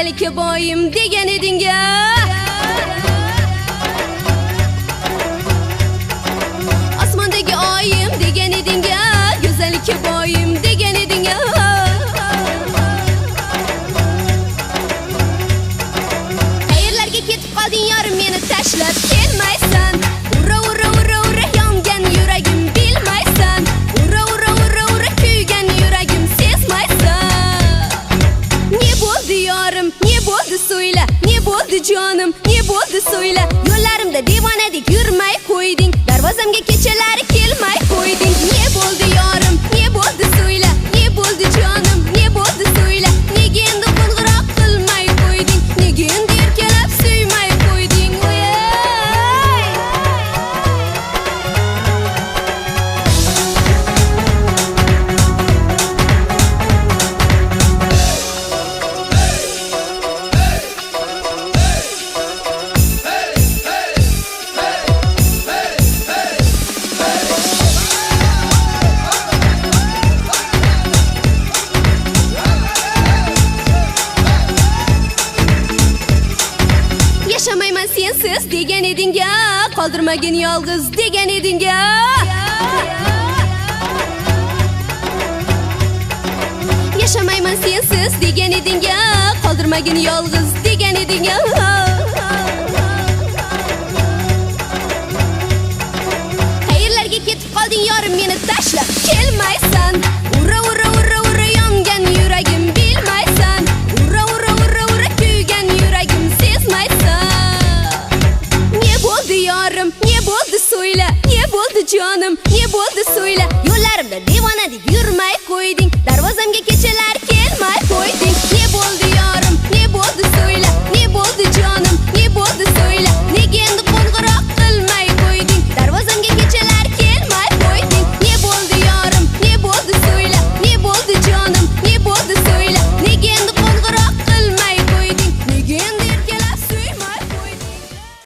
Güzellikka boyim degan eding-a. Osmondagi oyim degan eding-a. Güzellikka boyim degan eding-a. Qayerlarga ketib qolding yorim, meni tashlab kelmaysan. Ura ura ura ura yongan yuragim bilmaysan. Ura ura ura ura kuygan yuragim sezmaysan. Ne bo'ldi yorim, ne bo'ldi so'yla, ne bo'ldi jonim, ne bo'ldi so'yla. Yo'llarimda devonadek yurmay qo'yding, darvozamga kechalari kelmay qo'yding. Ne bo'ldi yorim, ne bo'ldi so'yla, ne bo'ldi jonim, ne bo'ldi so'yla. Nega endi qo'ng'iroq qilmay qo'yding, nega endi erkalab suymay qo'yding? Yaşamayman sensiz degan eding-a, qoldirmagin yolg'iz degan eding-a. Yaşamayman sensiz degan eding-a, qoldirmagin yolg'iz degan eding-a. Qayerlarga ketib qolding yorim, meni tashlab kelmaysan. Ura ura ura ura yongan yuragim bilmaysan. Ura ura ura ura kuygan yuragim sezmaysan. Ne bo'ldi yorim, ne bo'ldi so'yla, ne bo'ldi jonim, ne bo'ldi so'yla. Yo'llarimda devonadek yurmay qo'yding,